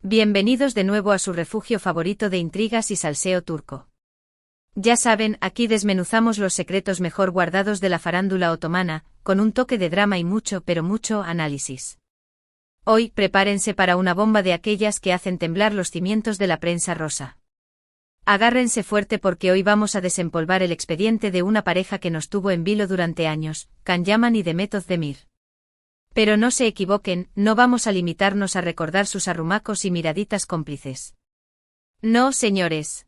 Bienvenidos de nuevo a su refugio favorito de intrigas y salseo turco. Ya saben, aquí desmenuzamos los secretos mejor guardados de la farándula otomana, con un toque de drama y mucho, pero mucho análisis. Hoy, prepárense para una bomba de aquellas que hacen temblar los cimientos de la prensa rosa. Agárrense fuerte porque hoy vamos a desempolvar el expediente de una pareja que nos tuvo en vilo durante años, Can Yaman y Demet Özdemir. Pero no se equivoquen, no vamos a limitarnos a recordar sus arrumacos y miraditas cómplices. No, señores.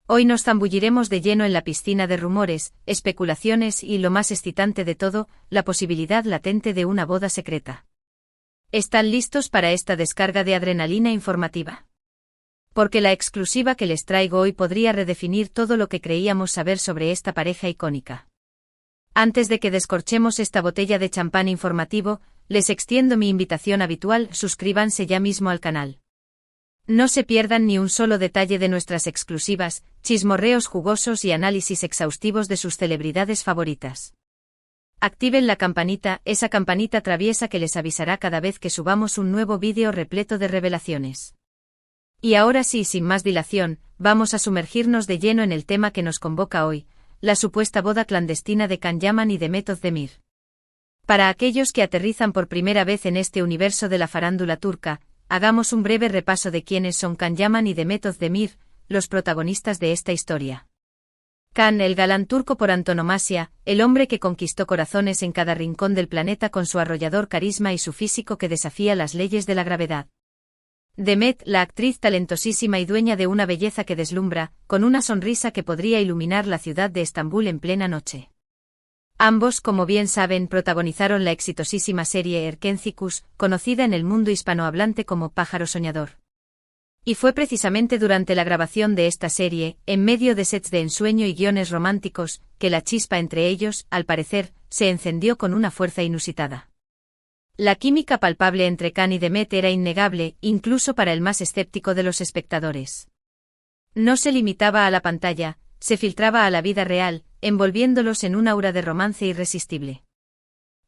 Hoy nos zambulliremos de lleno en la piscina de rumores, especulaciones y, lo más excitante de todo, la posibilidad latente de una boda secreta. ¿Están listos para esta descarga de adrenalina informativa? Porque la exclusiva que les traigo hoy podría redefinir todo lo que creíamos saber sobre esta pareja icónica. Antes de que descorchemos esta botella de champán informativo, les extiendo mi invitación habitual: suscríbanse ya mismo al canal. No se pierdan ni un solo detalle de nuestras exclusivas, chismorreos jugosos y análisis exhaustivos de sus celebridades favoritas. Activen la campanita, esa campanita traviesa que les avisará cada vez que subamos un nuevo vídeo repleto de revelaciones. Y ahora sí, sin más dilación, vamos a sumergirnos de lleno en el tema que nos convoca hoy: la supuesta boda clandestina de Can Yaman y Demet Özdemir. Para aquellos que aterrizan por primera vez en este universo de la farándula turca, hagamos un breve repaso de quiénes son Can Yaman y Demet Özdemir, los protagonistas de esta historia. Can, el galán turco por antonomasia, el hombre que conquistó corazones en cada rincón del planeta con su arrollador carisma y su físico que desafía las leyes de la gravedad. Demet, la actriz talentosísima y dueña de una belleza que deslumbra, con una sonrisa que podría iluminar la ciudad de Estambul en plena noche. Ambos, como bien saben, protagonizaron la exitosísima serie Erkencikus, conocida en el mundo hispanohablante como Pájaro Soñador. Y fue precisamente durante la grabación de esta serie, en medio de sets de ensueño y guiones románticos, que la chispa entre ellos, al parecer, se encendió con una fuerza inusitada. La química palpable entre Can y Demet era innegable, incluso para el más escéptico de los espectadores. No se limitaba a la pantalla, se filtraba a la vida real, envolviéndolos en un aura de romance irresistible.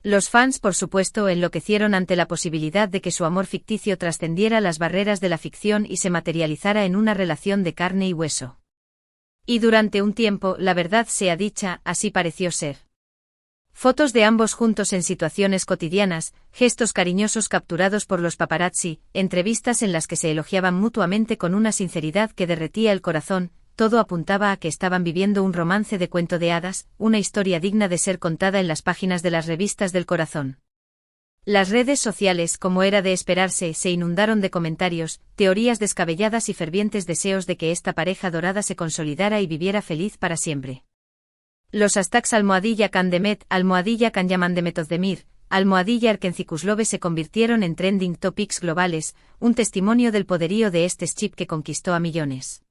Los fans, por supuesto, enloquecieron ante la posibilidad de que su amor ficticio trascendiera las barreras de la ficción y se materializara en una relación de carne y hueso. Y durante un tiempo, la verdad sea dicha, así pareció ser. Fotos de ambos juntos en situaciones cotidianas, gestos cariñosos capturados por los paparazzi, entrevistas en las que se elogiaban mutuamente con una sinceridad que derretía el corazón, todo apuntaba a que estaban viviendo un romance de cuento de hadas, una historia digna de ser contada en las páginas de las revistas del corazón. Las redes sociales, como era de esperarse, se inundaron de comentarios, teorías descabelladas y fervientes deseos de que esta pareja dorada se consolidara y viviera feliz para siempre. Los hashtags #Can Demet, #Can Yaman Demet Özdemir, #Erkencikus se convirtieron en trending topics globales, un testimonio del poderío de este chip que conquistó a millones.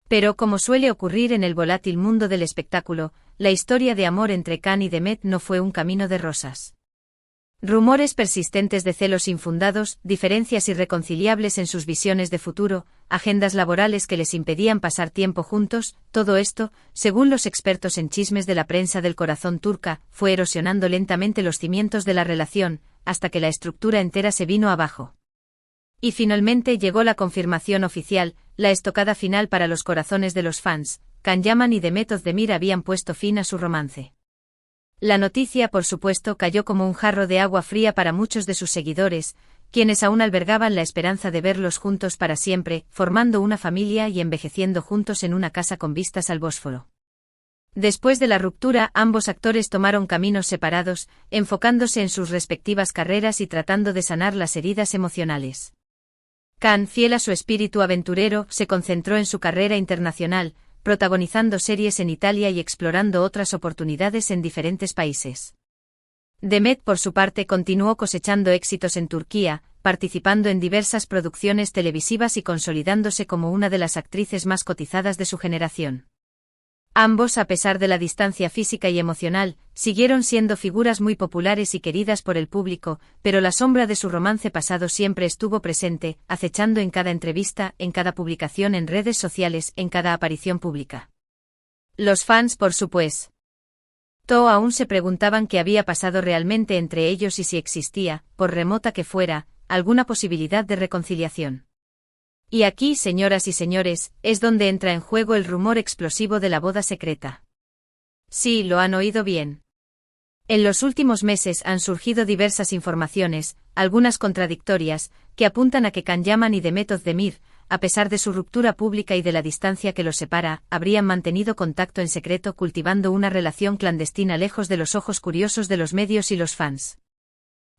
Pero, como suele ocurrir en el volátil mundo del espectáculo, la historia de amor entre Can y Demet no fue un camino de rosas. Rumores persistentes de celos infundados, diferencias irreconciliables en sus visiones de futuro, agendas laborales que les impedían pasar tiempo juntos, todo esto, según los expertos en chismes de la prensa del corazón turca, fue erosionando lentamente los cimientos de la relación, hasta que la estructura entera se vino abajo. Y finalmente llegó la confirmación oficial, la estocada final para los corazones de los fans: Can Yaman y Demet Özdemir habían puesto fin a su romance. La noticia, por supuesto, cayó como un jarro de agua fría para muchos de sus seguidores, quienes aún albergaban la esperanza de verlos juntos para siempre, formando una familia y envejeciendo juntos en una casa con vistas al Bósforo. Después de la ruptura, ambos actores tomaron caminos separados, enfocándose en sus respectivas carreras y tratando de sanar las heridas emocionales. Can, fiel a su espíritu aventurero, se concentró en su carrera internacional, protagonizando series en Italia y explorando otras oportunidades en diferentes países. Demet, por su parte, continuó cosechando éxitos en Turquía, participando en diversas producciones televisivas y consolidándose como una de las actrices más cotizadas de su generación. Ambos, a pesar de la distancia física y emocional, siguieron siendo figuras muy populares y queridas por el público, pero la sombra de su romance pasado siempre estuvo presente, acechando en cada entrevista, en cada publicación en redes sociales, en cada aparición pública. Los fans, por supuesto, aún se preguntaban qué había pasado realmente entre ellos y si existía, por remota que fuera, alguna posibilidad de reconciliación. Y aquí, señoras y señores, es donde entra en juego el rumor explosivo de la boda secreta. Sí, lo han oído bien. En los últimos meses han surgido diversas informaciones, algunas contradictorias, que apuntan a que Can Yaman y Demet Özdemir, a pesar de su ruptura pública y de la distancia que los separa, habrían mantenido contacto en secreto cultivando una relación clandestina lejos de los ojos curiosos de los medios y los fans.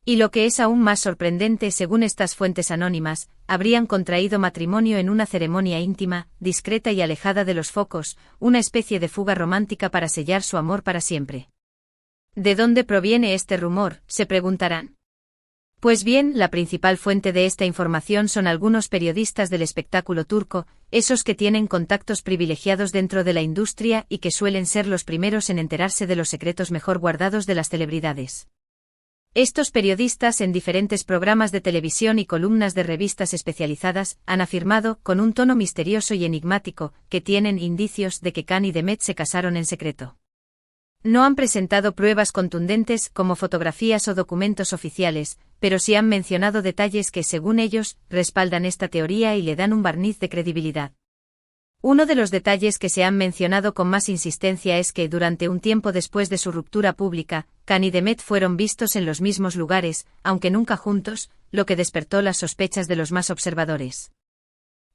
Y lo que es aún más sorprendente, según estas fuentes anónimas, habrían contraído matrimonio en una ceremonia íntima, discreta y alejada de los focos, una especie de fuga romántica para sellar su amor para siempre. ¿De dónde proviene este rumor?, se preguntarán. Pues bien, la principal fuente de esta información son algunos periodistas del espectáculo turco, esos que tienen contactos privilegiados dentro de la industria y que suelen ser los primeros en enterarse de los secretos mejor guardados de las celebridades. Estos periodistas en diferentes programas de televisión y columnas de revistas especializadas han afirmado, con un tono misterioso y enigmático, que tienen indicios de que Can y Demet se casaron en secreto. No han presentado pruebas contundentes como fotografías o documentos oficiales, pero sí han mencionado detalles que, según ellos, respaldan esta teoría y le dan un barniz de credibilidad. Uno de los detalles que se han mencionado con más insistencia es que, durante un tiempo después de su ruptura pública, Can y Demet fueron vistos en los mismos lugares, aunque nunca juntos, lo que despertó las sospechas de los más observadores.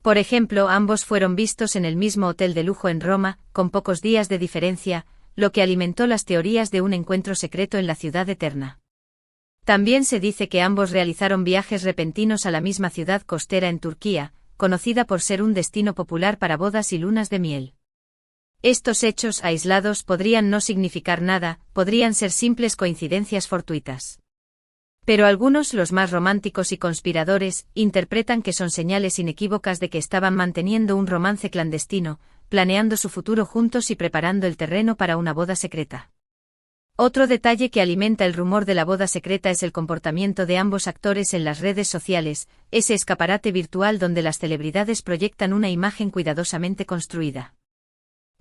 Por ejemplo, ambos fueron vistos en el mismo hotel de lujo en Roma, con pocos días de diferencia, lo que alimentó las teorías de un encuentro secreto en la ciudad eterna. También se dice que ambos realizaron viajes repentinos a la misma ciudad costera en Turquía, conocida por ser un destino popular para bodas y lunas de miel. Estos hechos aislados podrían no significar nada, podrían ser simples coincidencias fortuitas. Pero algunos, los más románticos y conspiradores, interpretan que son señales inequívocas de que estaban manteniendo un romance clandestino, planeando su futuro juntos y preparando el terreno para una boda secreta. Otro detalle que alimenta el rumor de la boda secreta es el comportamiento de ambos actores en las redes sociales, ese escaparate virtual donde las celebridades proyectan una imagen cuidadosamente construida.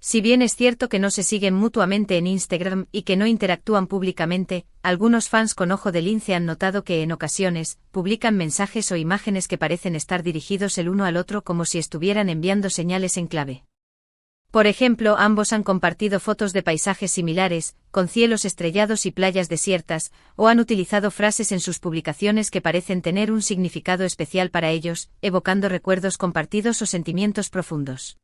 Si bien es cierto que no se siguen mutuamente en Instagram y que no interactúan públicamente, algunos fans con ojo de lince han notado que en ocasiones publican mensajes o imágenes que parecen estar dirigidos el uno al otro como si estuvieran enviando señales en clave. Por ejemplo, ambos han compartido fotos de paisajes similares, con cielos estrellados y playas desiertas, o han utilizado frases en sus publicaciones que parecen tener un significado especial para ellos, evocando recuerdos compartidos o sentimientos profundos.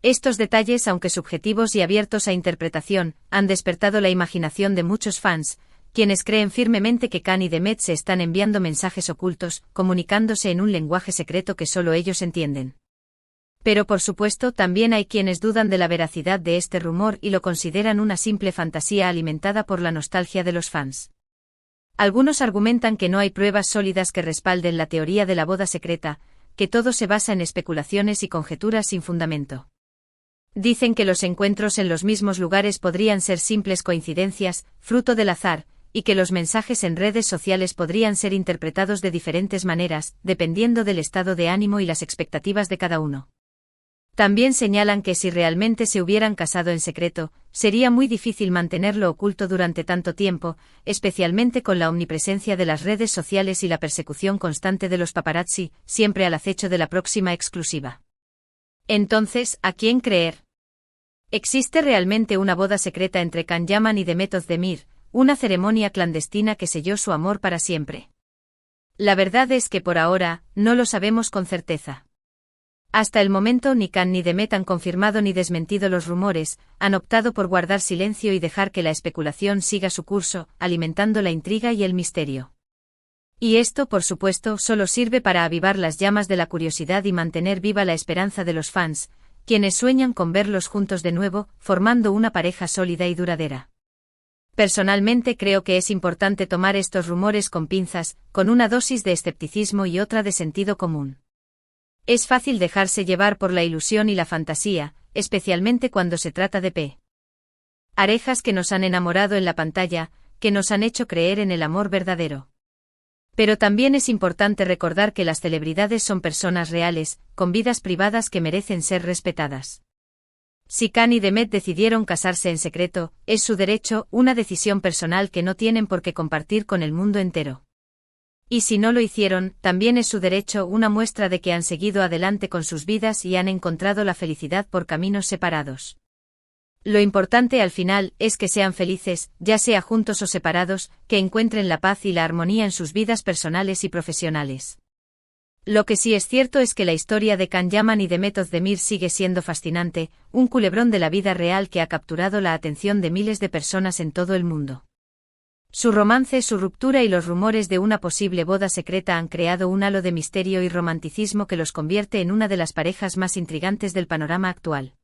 Estos detalles, aunque subjetivos y abiertos a interpretación, han despertado la imaginación de muchos fans, quienes creen firmemente que Can y Demet se están enviando mensajes ocultos, comunicándose en un lenguaje secreto que solo ellos entienden. Pero por supuesto también hay quienes dudan de la veracidad de este rumor y lo consideran una simple fantasía alimentada por la nostalgia de los fans. Algunos argumentan que no hay pruebas sólidas que respalden la teoría de la boda secreta, que todo se basa en especulaciones y conjeturas sin fundamento. Dicen que los encuentros en los mismos lugares podrían ser simples coincidencias, fruto del azar, y que los mensajes en redes sociales podrían ser interpretados de diferentes maneras, dependiendo del estado de ánimo y las expectativas de cada uno. También señalan que si realmente se hubieran casado en secreto, sería muy difícil mantenerlo oculto durante tanto tiempo, especialmente con la omnipresencia de las redes sociales y la persecución constante de los paparazzi, siempre al acecho de la próxima exclusiva. Entonces, ¿a quién creer? ¿Existe realmente una boda secreta entre Can Yaman y Demet Özdemir, una ceremonia clandestina que selló su amor para siempre? La verdad es que por ahora, no lo sabemos con certeza. Hasta el momento ni Can ni Demet han confirmado ni desmentido los rumores, han optado por guardar silencio y dejar que la especulación siga su curso, alimentando la intriga y el misterio. Y esto, por supuesto, solo sirve para avivar las llamas de la curiosidad y mantener viva la esperanza de los fans, quienes sueñan con verlos juntos de nuevo, formando una pareja sólida y duradera. Personalmente creo que es importante tomar estos rumores con pinzas, con una dosis de escepticismo y otra de sentido común. Es fácil dejarse llevar por la ilusión y la fantasía, especialmente cuando se trata de parejas que nos han enamorado en la pantalla, que nos han hecho creer en el amor verdadero. Pero también es importante recordar que las celebridades son personas reales, con vidas privadas que merecen ser respetadas. Si Can y Demet decidieron casarse en secreto, es su derecho, una decisión personal que no tienen por qué compartir con el mundo entero. Y si no lo hicieron, también es su derecho, una muestra de que han seguido adelante con sus vidas y han encontrado la felicidad por caminos separados. Lo importante al final es que sean felices, ya sea juntos o separados, que encuentren la paz y la armonía en sus vidas personales y profesionales. Lo que sí es cierto es que la historia de Can Yaman y de Method Demir sigue siendo fascinante, un culebrón de la vida real que ha capturado la atención de miles de personas en todo el mundo. Su romance, su ruptura y los rumores de una posible boda secreta han creado un halo de misterio y romanticismo que los convierte en una de las parejas más intrigantes del panorama actual.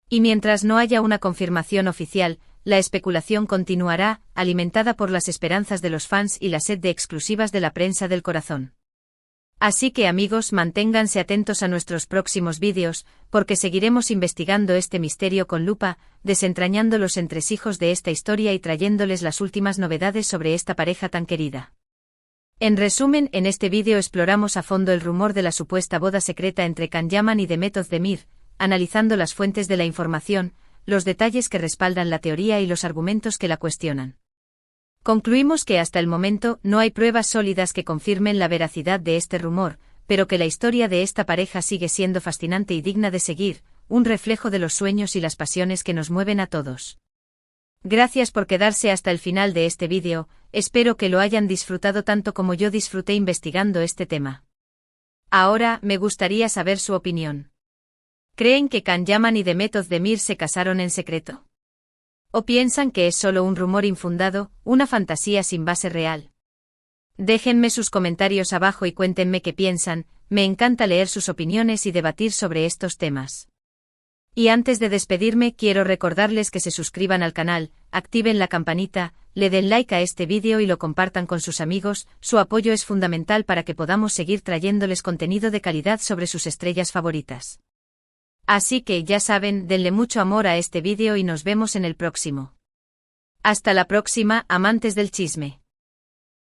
Y mientras no haya una confirmación oficial, la especulación continuará, alimentada por las esperanzas de los fans y la sed de exclusivas de la prensa del corazón. Así que amigos, manténganse atentos a nuestros próximos vídeos, porque seguiremos investigando este misterio con lupa, desentrañando los entresijos de esta historia y trayéndoles las últimas novedades sobre esta pareja tan querida. En resumen, en este vídeo exploramos a fondo el rumor de la supuesta boda secreta entre Can Yaman y de Method Demir, analizando las fuentes de la información, los detalles que respaldan la teoría y los argumentos que la cuestionan. Concluimos que hasta el momento no hay pruebas sólidas que confirmen la veracidad de este rumor, pero que la historia de esta pareja sigue siendo fascinante y digna de seguir, un reflejo de los sueños y las pasiones que nos mueven a todos. Gracias por quedarse hasta el final de este vídeo, espero que lo hayan disfrutado tanto como yo disfruté investigando este tema. Ahora, me gustaría saber su opinión. ¿Creen que Can Yaman y de Method Demir se casaron en secreto? ¿O piensan que es solo un rumor infundado, una fantasía sin base real? Déjenme sus comentarios abajo y cuéntenme qué piensan, me encanta leer sus opiniones y debatir sobre estos temas. Y antes de despedirme quiero recordarles que se suscriban al canal, activen la campanita, le den like a este vídeo y lo compartan con sus amigos, su apoyo es fundamental para que podamos seguir trayéndoles contenido de calidad sobre sus estrellas favoritas. Así que ya saben, denle mucho amor a este vídeo y nos vemos en el próximo. Hasta la próxima, amantes del chisme.